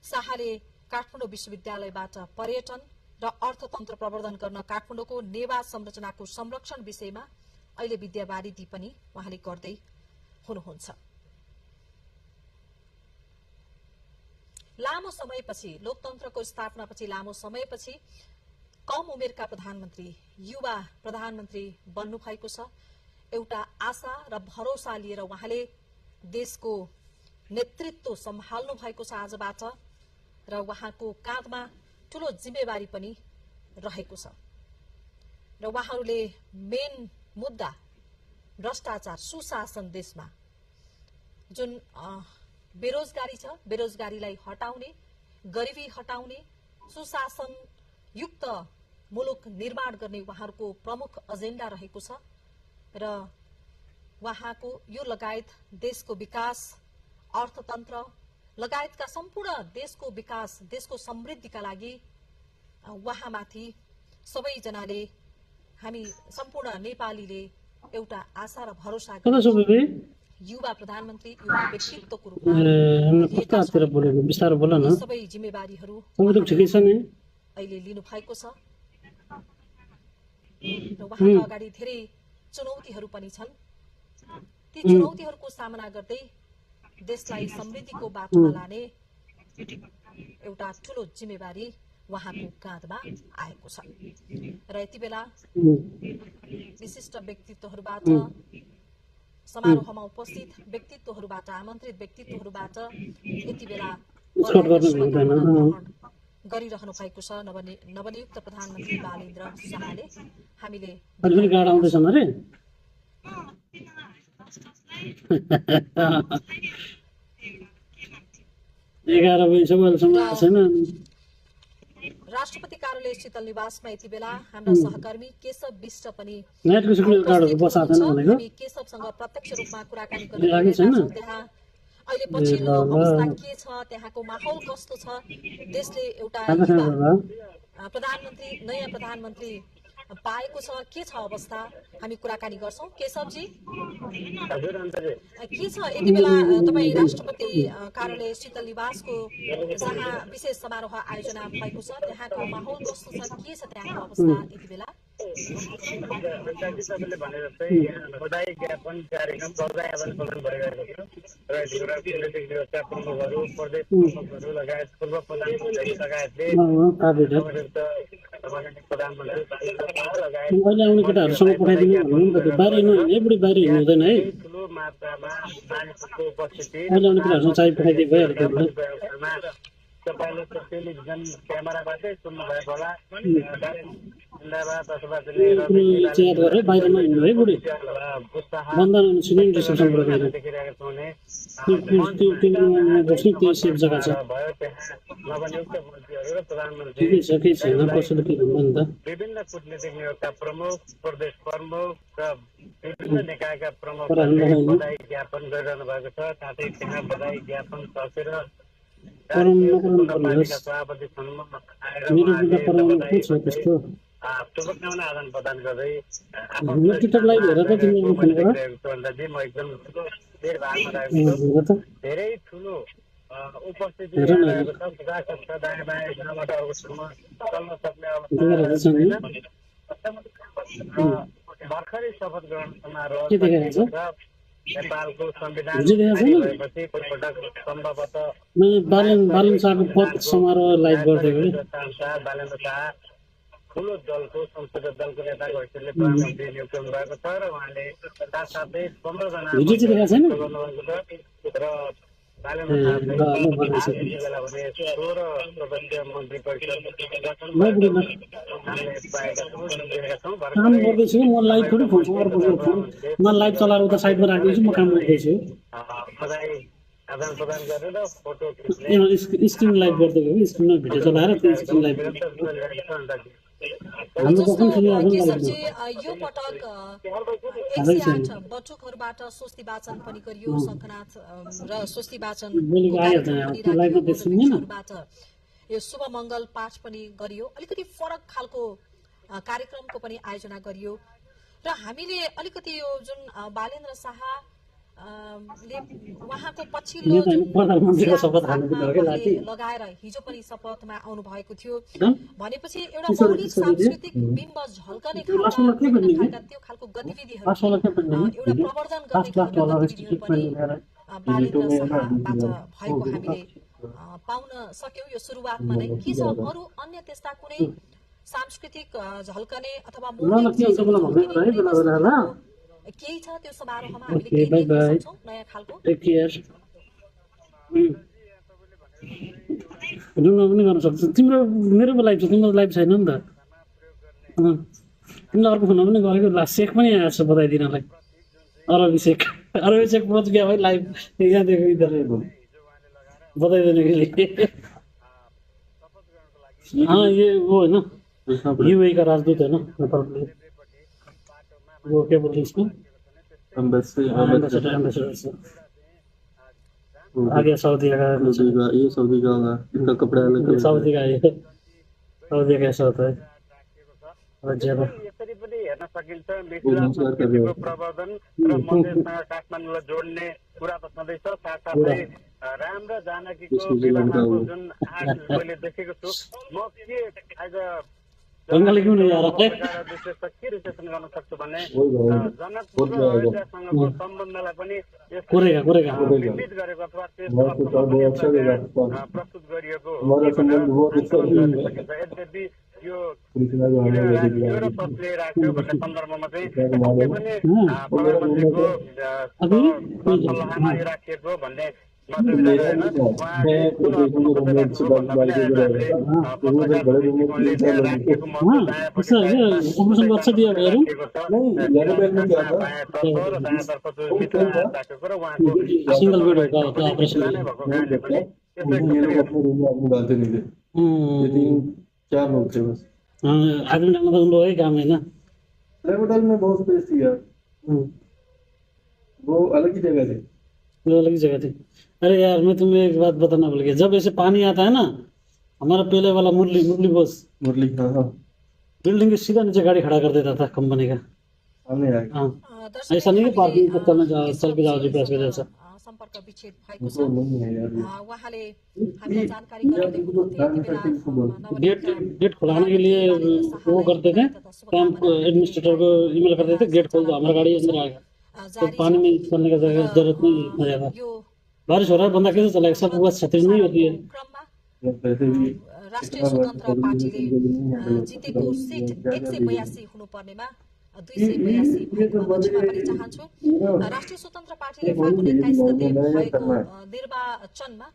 शाहले काठमाडौँ विश्वविद्यालयबाट पर्यटन र अर्थतन्त्र प्रवर्धन गर्न काठमाडौँको नेवा संरचनाको संरक्षण विषयमा अहिले विद्यावारिधि पनि उहाँले गर्दै हुनुहुन्छ। लामो समयपछि लोकतन्त्रको स्थापनापछि लामो समयपछि कम उमेरका प्रधानमन्त्री युवा प्रधानमन्त्री बन्नु भएको छ। एउटा आशा र भरोसा लिएर उहाँले देशको नेतृत्व सम्हाल्नु भएको छ आजबाट र उहाँको काँधमा ठूलो जिम्मेवारी पनि रहेको छ र उहाँहरूले मेन मुद्दा भ्रष्टाचार सुशासन देशमा जुन बेरोजगारी छ बेरोजगारीलाई हटाउने गरिबी हटाउने सुशासन युक्त मुलुक निर्माण गर्ने उहाँहरूको प्रमुख एजेन्डा रहेको छ र उहाँको यो लगायत देशको विकास अर्थतन्त्र लगायतका सम्पूर्ण देशको विकास देशको समृद्धिका लागि उहाँमाथि सबैजनाले हामी सम्पूर्ण नेपालीले एउटा आशा र भरोसा युवा प्रधानमन्त्री युवा व्यक्तित्वको रूपमा सबै जिम्मेवारीहरू अहिले लिनु भएको छ र उहाँका अगाडि धेरै चुनौतीहरू पनि छन्। ती चुनौतीहरूको सामना गर्दै देशलाई समृद्धिको बाटोमा लाने एउटा ठूलो जिम्मेवारी उहाँको काँधमा आएको छ र यति बेला विशिष्ट व्यक्तित्वहरूबाट समारोहमा उपस्थित व्यक्तित्वहरूबाट आमन्त्रित व्यक्तित्वहरूबाट यति बेला गरिरहनु भएको छ नवनियुक्त प्रधानमन्त्री बालेन्द्र शाहले। हामीले 11 बजीसम्म छैन। राष्ट्रपति कार्यालय शीतल निवासमा यति बेला हाम्रा सहकर्मी केशव विष्ट पनि हामी केशवसँग प्रत्यक्ष रूपमा कुराकानी गरिरहेका त्यहाँ अहिले पछिल्लो अवस्था के छ त्यहाँको माहौल कस्तो छ देशले एउटा प्रधानमन्त्री नयाँ प्रधानमन्त्री पाएको छ के छ अवस्था हामी कुराकानी गर्छौं। केशवजी के छ यति बेला तपाई राष्ट्रपति कार्यालय शीतल निवासको जहाँ विशेष समारोह आयोजना भएको छ त्यहाँको माहौल कस्तो छ के छ त्यहाँको अवस्था यति बेला? तपाईँले भने जस्तै बधाई ज्ञापन कार्यक्रम बधाई आदान प्रदान भइरहेको छ र जिल्ला केन्द्रीय व्यवस्था प्रमुखहरू प्रदेश प्रमुखहरू लगायत पूर्व प्रधानमन्त्री लगायतले ठुलो मात्रामा मानिसहरूको उपस्थिति तपाईँले टेलिभिजन क्यामेराबाटै सुन्नु भएको होला। नवनियुक्त मन्त्रीहरू र प्रधानमन्त्री विभिन्न कूटनीतिक नियोगका प्रमुख प्रदेश प्रमुख र विभिन्न निकायका प्रमुखहरूले बधाई ज्ञापन गरिरहनु भएको छ। साथै त्यहाँ बधाई ज्ञापन सकेर सभापति शुभकामना आदान प्रदान गर्दै म एकदम धेरै ठुलो उपस्थिति रहेको छ। दायाँ बायाँ एकजनाबाट अर्कोसम्म चल्न सक्ने अवस्था भर्खरै शपथ ग्रहण समारोह नेपालको संविधान भएपछि पहिलोपटक सम्भवतः बालेन्द्र शाहको पद समारोह लाइभ गर्दै बालेन्द्र शाह ठुलो दलको संसदीय दलको नेताको हैसियतले प्रधानमन्त्री नियुक्त हुनुभएको छ र उहाँले साथसाथै 15 जना भिडियो चाहिँ देखाएको छैन? गर्नुभएको छ र बालेन्द्र शाहले बेला भने 16 सदस्यीय मन्त्री परिषद गठन हामीले पाएका छौँ। काम गर्दैछु म लाइभ थोरै फोन म लाइभ चलाएर उता साइडमा राख्दैछु म काम गर्दैछु बधाई आदान प्रदान गरेर फोटो खिच्ने स्क्रिन लाइभ गर्दै हो स्क्रिनमा भिडियो चलाएर त्यो स्क्रिन लाइभ हाम्रो कখন सुनिरहेको केशवजी, यो पटक 108 बटुकहरूबाट स्वस्ति वाचन पनि गरियो। शङ्खनाथ र स्वस्ति वाचन यो शुभ मङ्गल पाठ पनि गरियो। अलिकति फरक खालको कार्यक्रमको पनि आयोजना गरियो र हामीले अलिकति यो जुन बालेन्द्र शाह उहाँको पछिल्लो लगाएर हिजो पनि शपथमा आउनु भएको थियो भनेपछि एउटा मौलिक सांस्कृतिक बिम्ब झल्कने खालका त्यो खालको गतिविधिहरू एउटा प्रवर्धन गर्ने खालका गतिविधिहरू पनि बालेन्द्र शाहबाट भएको हामीले पाउन सक्यौँ यो सुरुवातमा नै। के छ अरू अन्य त्यस्ता कुनै सांस्कृतिक झल्कने अथवा केही छ त्यो समारोहमा हामीले केही देख्न सक्छौँ नयाँ खालको? पनि गर्न सक्छ। तिम्रो मेरो लाइभ छ, तिम्रो लाइभ छैन नि त। तिमीले अर्को फोनमा पनि गरेको ला सेक पनि आएको छ बधाई दिनलाई। अरबिसेक पहुँच गया भाइ लाइभ यहाँ देखो इधर बधाई देने के लिए। हाँ ये वो है ना यूएई का राजदूत है ना नेपाल के लिए। वो क्या बोलते हैं इसको? एम्बेसडर आ गया सऊदी का। ये सऊदी का होगा, इनका कपड़ा अलग है। सऊदी का ये सऊदी का ऐसा होता है। यसरी पनि हेर्न सकिन्छ मिथिला संस्कृतिको प्रवर्धन र मधेससँग काठमाडौँलाई जोड्ने कुरा त छँदैछ। साथसाथै राम र जानकीको विवाहको जुन आर्ट मैले देखेको छु म के आज बंगाली क्यों नहीं आ रहा है? के रिसेप्सन गर्न सक्छु भने जनकपुर र अयोध्यासँगको सम्बन्धलाई पनि विमित गरेको अथवा प्रस्तुत गरिएको यद्यपि यो तस्ले राख्यो भन्ने सन्दर्भमा चाहिँ प्रधानमन्त्रीको सल्लाहमा यो राखिएको भन्ने चार लोग थे बस। आदमी डालना तो उन लोगों ही काम है ना। होटल में बहुत स्पेस थी यार, वो अलग ही जगह थी। वो अलग ही जगह थी। अरे यार मैं तुम्हें एक बात बताना भूल गया, जब ऐसे पानी आता है ना हमारा पहले वाला मुरली बॉस बिल्डिंग के सीधा नीचे गाड़ी खड़ा कर देता था कंपनी का। हाँ ऐसा नहीं कि पार्किंग पर चल के जाओ जीपीएस के जैसा। सम्पर्क विच्छेद भएको छ। उहाँले हामीलाई जानकारी गराउँदै हुनुहुन्थ्यो। गेट खुलाने के लिए वो करते थे, कैंप एडमिनिस्ट्रेटर को ईमेल करते थे गेट खोल दो हमारा गाड़ी अंदर आएगा, तो पानी में चलने का जरूरत नहीं इतना ज्यादा। बारिश हो रहा है बंदा कैसे चलाएगा, सब बस छतरी नहीं होती है। राष्ट्रिय स्वतन्त्र पार्टीले जितेको सिट 182 हुनुपर्नेमा 282 भएको पक्षमा पनि चाहन्छु। राष्ट्रिय स्वतन्त्र पार्टीले फागुन 21 गते भएको निर्वाचनमा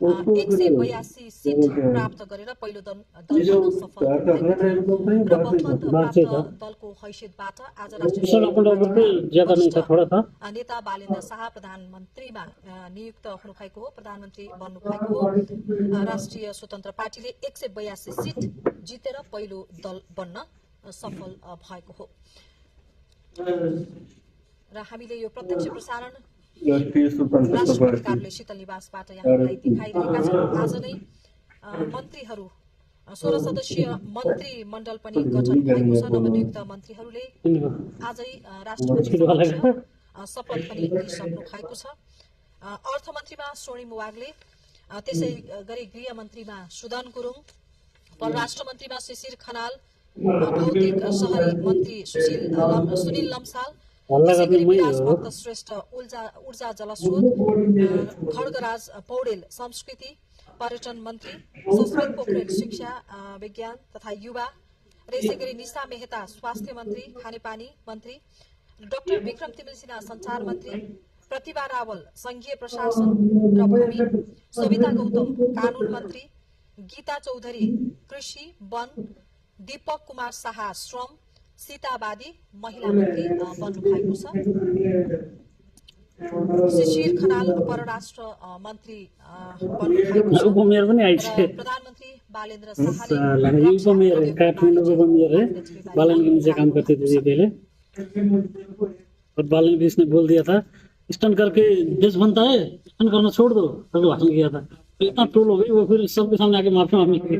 182 सिट प्राप्त गरेर पहिलो दल बन्न सफल दलको हैसियतबाट आज राष्ट्रिय नेता बालेन्द्र शाह प्रधानमन्त्रीमा नियुक्त हुनुभएको हो, प्रधानमन्त्री बन्नुभएको हो। राष्ट्रिय स्वतन्त्र पार्टीले 182 सिट जितेर पहिलो दल बन्न सफल भएको हो र हामीले यो प्रत्यक्ष प्रसारण राष्ट्रपति कार्यालय शीतल निवासबाट यहाँलाई देखाइरहेका छौँ। आज नै मन्त्रीहरू 16 सदस्यीय मन्त्रीमण्डल पनि गठन भएको छ। नवनियुक्त मन्त्रीहरूले आजै राष्ट्रपति शपथ पनि लिइसक्नु भएको छ। अर्थमन्त्रीमा स्वर्णिम वाग्ले, त्यसै गरी गृहमन्त्रीमा सुदन गुरुङ, परराष्ट्र मन्त्रीमा शिशिर खनाल, भौतिक शहरी मन्त्री सुनिल लम्साल, विलास भक्त श्रेष्ठ ऊर्जा जलस्रोत, खड्गराज पौडेल संस्कृति पर्यटन मन्त्री, संस्कृत पोखरेल शिक्षा विज्ञान तथा युवा, र यसै गरी निशा मेहता स्वास्थ्य मन्त्री, खानेपानी मन्त्री, डाक्टर विक्रम तिमिल सिन्हा संचार मन्त्री, प्रतिभा रावल संघीय प्रशासन र भूमि, सविता गौतम कानून मन्त्री, गीता चौधरी कृषि वन, दीपक कुमार शाह श्रम, सीता बादी महिला मन्त्री बन्नु भएको छ। शिशिर खनाल परराष्ट्र मन्त्री बन्नु भएको छ। उपमेयर पनि आइछ। प्रधानमन्त्री बालेन्द्र शाहले उपमेयर काठमाडौँको उपमेयर है, बालन से काम करते थे ये पहले, और बालन भी इसने बोल दिया था स्टन करके देश बनता है, स्टन करना छोड़ दो, तभी भाषण किया था। तो इतना ट्रोल हो गई वो, फिर सबके सामने आके माफी मांगी,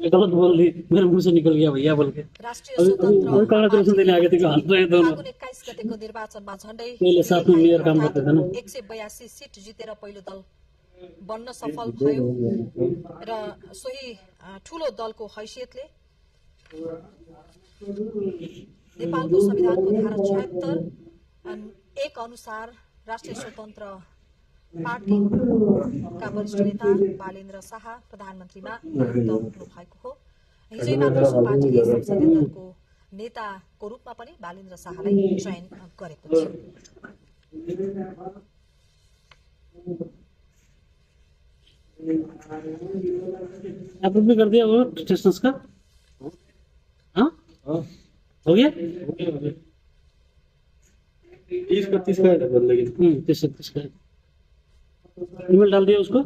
गलत बोल दी, मेरे मुंह से निकल गया भैया बोल के। कांग्रेस देने आगे थे कि हंस रहे दोनों। 21 गतेको निर्वाचनमा झण्डै पहले साथ में मेयर काम करते थे ना। 182 सीट जितेर पहिलो दल बन्न सफल भयो र सोही ठूलो दलको हैसियतले नेपालको संविधानको धारा 76(1) अनुसार राष्ट्रिय स्वतन्त्र पार्टीका वरिष्ठ नेता बालेन्द्र शाह प्रधानमन्त्रीमा नियुक्त हुनु भएको हो। हिजै मात्र सो पार्टीले संसदीय दलको नेताको रूपमा पनि बालेन्द्र शाहलाई चयन गरेको थियो। अप्रूव भी कर दिया वो स्टेशंस का? हाँ हो गया? 30-31 का है लेकिन 30-31 का ईमेल डाल दिया उसको।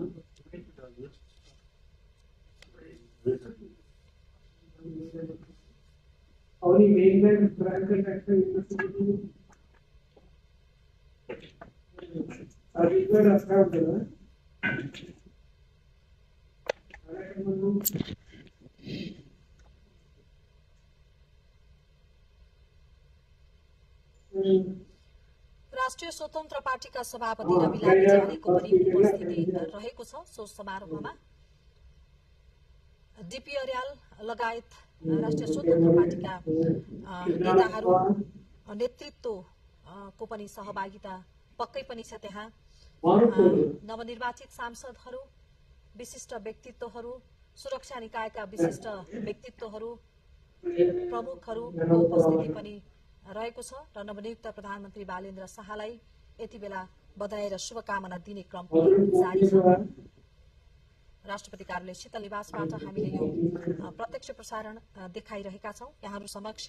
राष्ट्रिय स्वतन्त्र पार्टीका सभापति रवि लामिछानेको पनि उपस्थिति रहेको छ। सो समारोहमा डीपी अर्याल लगायत राष्ट्रिय स्वतन्त्र पार्टीका नेताहरू नेतृत्वको पनि सहभागिता पक्कै पनि छ। त्यहाँ नवनिर्वाचित सांसदहरू, विशिष्ट व्यक्तित्वहरू, सुरक्षा निकायका विशिष्ट व्यक्तित्वहरू, प्रमुखहरूको उपस्थिति पनि रहेको छ र नवनियुक्त प्रधानमन्त्री बालेन्द्र शाहलाई यति बेला बधाई र शुभकामना दिने क्रम पनि जारी छ। राष्ट्रपति कार्यालय शीतल निवासबाट हामीले यो प्रत्यक्ष प्रसारण देखाइरहेका छौं यहाँहरू समक्ष।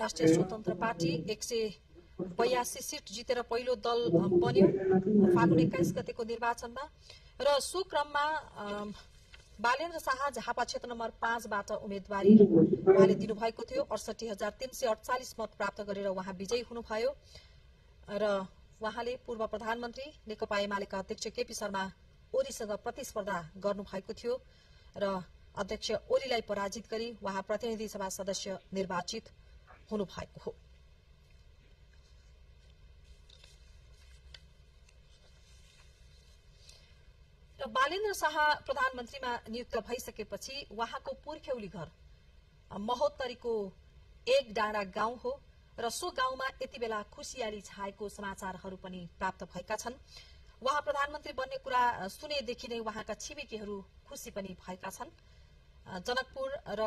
राष्ट्रिय स्वतन्त्र पार्टी 182 सीट जितेर पहिलो दल बन्यो फागुन 21 गतेको निर्वाचनमा र सो क्रममा बालेन्द्र शाह झापा क्षेत्र नम्बर 5 बाट उम्मेदवारी उहाँले दिनुभएको थियो। 68,348 मत प्राप्त गरेर उहाँ विजयी हुनुभयो र उहाँले पूर्व प्रधानमन्त्री नेकपा एमालेका अध्यक्ष केपी शर्मा ओलीसँग प्रतिस्पर्धा गर्नुभएको थियो र अध्यक्ष ओलीलाई पराजित गरी उहाँ प्रतिनिधि सभा सदस्य निर्वाचित हुनुभएको हो। र बालेन्द्र शाह प्रधानमन्त्रीमा नियुक्त भइसकेपछि उहाँको पुर्ख्यौली घर महोत्तरीको एक डाँडा गाउँ हो र सो गाउँमा यति बेला खुसियाली छाएको समाचारहरू पनि प्राप्त भएका छन्। उहाँ प्रधानमन्त्री बन्ने कुरा सुनेदेखि नै उहाँका छिमेकीहरू खुसी पनि भएका छन्। जनकपुर र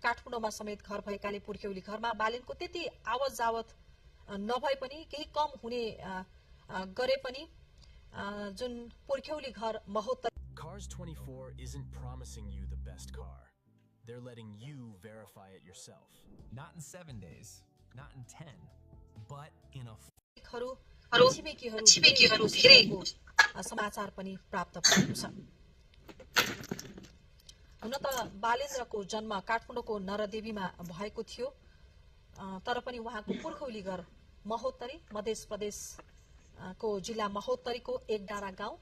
काठमाडौँमा समेत घर भएकाले पुर्ख्यौली घरमा बालेनको त्यति आवत जावत नभए पनि केही कम हुने गरे पनि जुन पुर्ख्यौली घर Mahottari Cars 24 isn't promising you the best car. They're letting you verify it yourself. Not in 7 days, not in 10, but in a छिमेकीहरू धेरै समाचार पनि प्राप्त भएको छ। हुन त बालेन्द्रको जन्म काठमाडौँको नरदेवीमा भएको थियो तर पनि उहाँको पुर्ख्यौली घर महोत्तरी मध्य प्रदेशको जिल्ला महोत्तरीको एक डाँडा गाउँ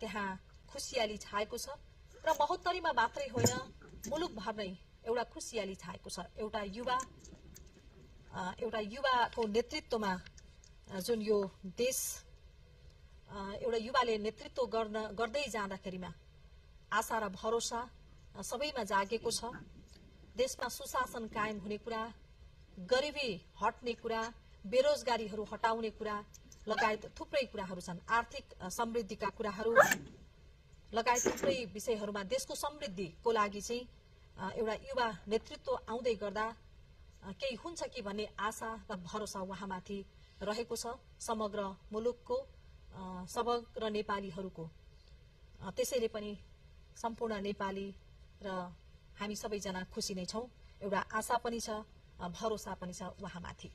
त्यहाँ खुसियाली छाएको छ र महोत्तरीमा मात्रै होइन मुलुकभर नै एउटा खुसियाली छाएको छ। एउटा युवाको नेतृत्वमा जुन यो देश एउटा युवाले नेतृत्व गर्दै जाँदाखेरिमा आशा र भरोसा सबैमा जागेको छ। देशमा सुशासन कायम हुने कुरा, गरिबी हट्ने कुरा, बेरोजगारीहरू हटाउने कुरा लगायत थुप्रै कुराहरू छन्। आर्थिक समृद्धिका कुराहरू लगायत थुप्रै विषयहरूमा देशको समृद्धिको लागि चाहिँ एउटा युवा नेतृत्व आउँदै गर्दा केही हुन्छ कि भन्ने आशा र भरोसा उहाँमाथि रहेको छ। समग्र मुलुकको समग्र नेपालीहरूको त्यसैले पनि सम्पूर्ण नेपाली र हामी सबैजना खुसी नै छौं। एउटा आशा पनि छ, भरोसा पनि छ उहाँमाथि।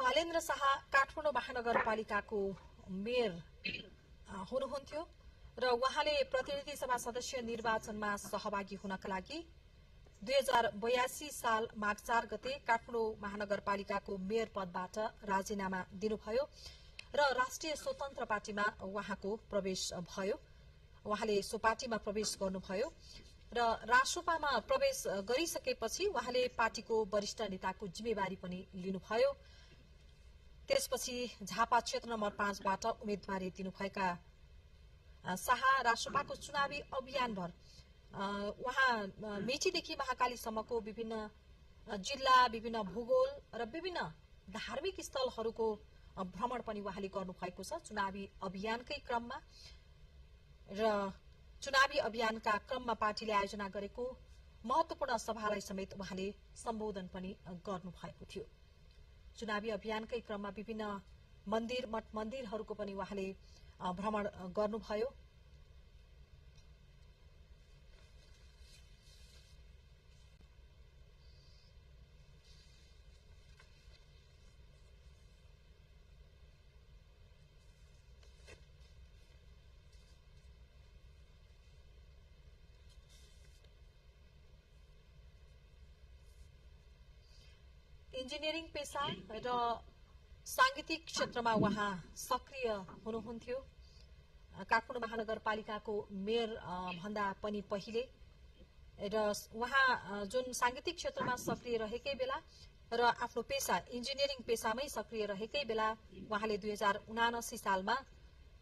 बालेन्द्र शाह काठमाडौँ महानगरपालिकाको मेयर हुनुहुन्थ्यो र उहाँले प्रतिनिधि सभा सदस्य निर्वाचनमा सहभागी हुनका लागि 2082 साल माघ 4 गते काठमाडौँ महानगरपालिकाको मेयर पदबाट राजीनामा दिनुभयो र राष्ट्रिय स्वतन्त्र पार्टीमा उहाँको प्रवेश भयो। उहाँले सो पार्टीमा प्रवेश गर्नुभयो र रासोपामा प्रवेश गरिसकेपछि उहाँले पार्टीको वरिष्ठ नेताको जिम्मेवारी पनि लिनुभयो। त्यसपछि झापा क्षेत्र नम्बर 5 बाट उम्मेदवारी दिनुभएका शाह रासोपाको चुनावी अभियानभर उहाँ मेचीदेखि महाकालीसम्मको विभिन्न जिल्ला, विभिन्न भूगोल र विभिन्न धार्मिक स्थलहरूको भ्रमण पनि उहाँले गर्नुभएको छ चुनावी अभियानकै क्रममा। र चुनावी अभियानका क्रममा पार्टीले आयोजना गरेको महत्वपूर्ण सभालाई समेत उहाँले सम्बोधन पनि गर्नुभएको थियो। चुनावी अभियानकै क्रममा विभिन्न मन्दिर, मठ मन्दिरहरूको पनि उहाँले भ्रमण गर्नुभयो। इन्जिनियरिङ पेसा र सांगीतिक क्षेत्रमा उहाँ सक्रिय हुनुहुन्थ्यो। काठमाडौँ महानगरपालिकाको मेयर भन्दा पनि पहिले र उहाँ जुन सांगीतिक क्षेत्रमा सक्रिय रहेकै बेला र आफ्नो पेसा इन्जिनियरिङ पेसामै सक्रिय रहेकै बेला उहाँले 2079 सालमा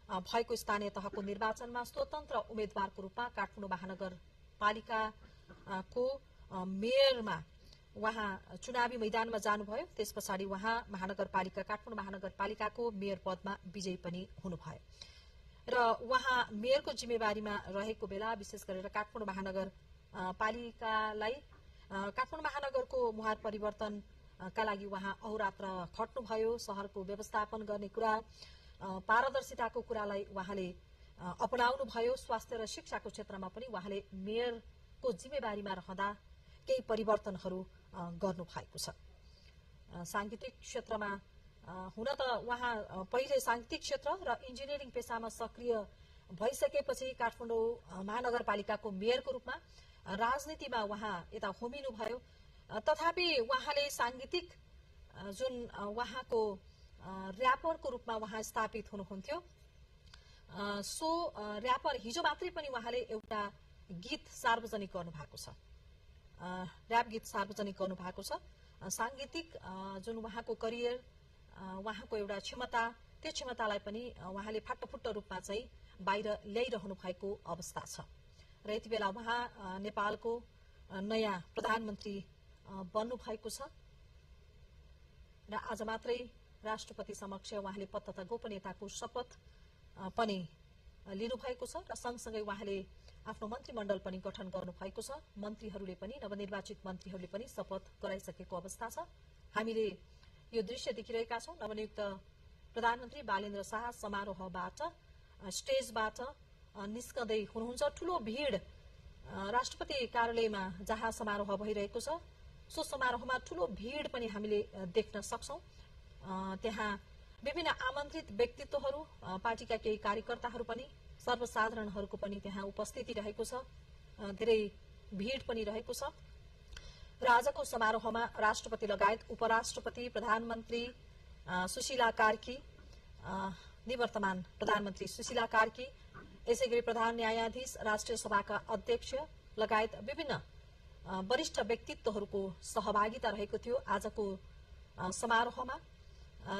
भएको स्थानीय तहको निर्वाचनमा स्वतन्त्र उम्मेद्वारको रूपमा काठमाडौँ महानगरपालिकाको मेयरमा उहाँ चुनावी मैदानमा जानुभयो। त्यस पछाडि उहाँ काठमाडौँ महानगरपालिकाको मेयर पदमा विजयी पनि हुनुभयो र उहाँ मेयरको जिम्मेवारीमा रहेको बेला विशेष गरेर काठमाडौँ महानगरपालिकालाई काठमाडौँ महानगरको मुहार परिवर्तनका लागि उहाँ अहोरात्र खट्नुभयो। शहरको व्यवस्थापन गर्ने कुरा, पारदर्शिताको कुरालाई उहाँले अपनाउनु भयो। स्वास्थ्य र शिक्षाको क्षेत्रमा पनि उहाँले मेयरको जिम्मेवारीमा रहँदा केही परिवर्तनहरू गर्नु भएको छ। सांगीतिक क्षेत्रमा हुन त उहाँ पहिले सांगीतिक क्षेत्र र इन्जिनियरिङ पेसामा सक्रिय भइसकेपछि काठमाडौँ महानगरपालिकाको मेयरको रूपमा राजनीतिमा उहाँ यता होमिनु भयो। तथापि उहाँले सांगीतिक जुन उहाँको र्यापरको रूपमा उहाँ स्थापित हुनुहुन्थ्यो, सो र्यापर हिजो मात्रै पनि उहाँले एउटा गीत सार्वजनिक गर्नु भएको छ, र्याप गीत सार्वजनिक गर्नु भएको छ। सांगीतिक जुन उहाँको करियर, उहाँको एउटा क्षमता, त्यो क्षमतालाई पनि उहाँले फाटोफुट्टो रूपमा चाहिँ बाहिर ल्याइरहनु भएको अवस्था छ र यति बेला उहाँ नेपालको नयाँ प्रधानमन्त्री बन्नु भएको छ र आज मात्रै राष्ट्रपति समक्ष उहाँले पद तथा गोपनीयताको शपथ पनि लिनुभएको छ र सँगसँगै उहाँले आफ्नो मन्त्रीमण्डल पनि गठन गर्नुभएको छ। मन्त्रीहरूले पनि नवनिर्वाचित मन्त्रीहरूले पनि शपथ गराइसकेको अवस्था छ। हामीले यो दृश्य देखिरहेका छौं। नवनियुक्त प्रधानमन्त्री बालेन्द्र शाह समारोहबाट स्टेजबाट निस्कँदै हुनुहुन्छ। ठूलो भीड़ राष्ट्रपति कार्यालयमा जहाँ समारोह भइरहेको छ सो समारोहमा ठूलो भीड़ पनि हामीले देख्न सक्छौं। त्यहाँ विभिन्न आमन्त्रित व्यक्तित्वहरू, पार्टीका केही कार्यकर्ताहरू पनि, सर्वसाधारणहरूको पनि त्यहाँ उपस्थिति रहेको छ। धेरै भीड़ पनि रहेको छ र आजको समारोहमा राष्ट्रपति लगायत उपराष्ट्रपति, प्रधानमन्त्री सुशीला कार्की, निवर्तमान प्रधानमन्त्री सुशीला कार्की, यसैगरी प्रधान न्यायाधीश, राष्ट्रिय सभाका अध्यक्ष लगायत विभिन्न वरिष्ठ व्यक्तित्वहरूको सहभागिता रहेको थियो आजको समारोहमा।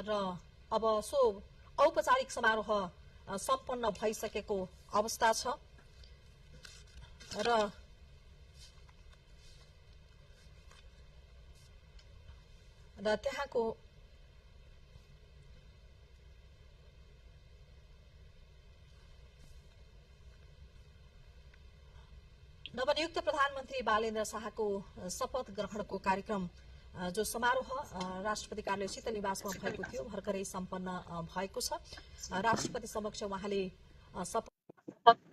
र अब सो औपचारिक समारोह सम्पन्न भइसकेको अवस्था छ र त्यहाँको नवनियुक्त प्रधानमन्त्री बालेन्द्र शाहको शपथ ग्रहणको कार्यक्रम जो समारोह राष्ट्रपति कार्यालय शीतल निवासमा भएको थियो भर्खरै सम्पन्न भएको छ। राष्ट्रपति समक्ष उहाँले शपथ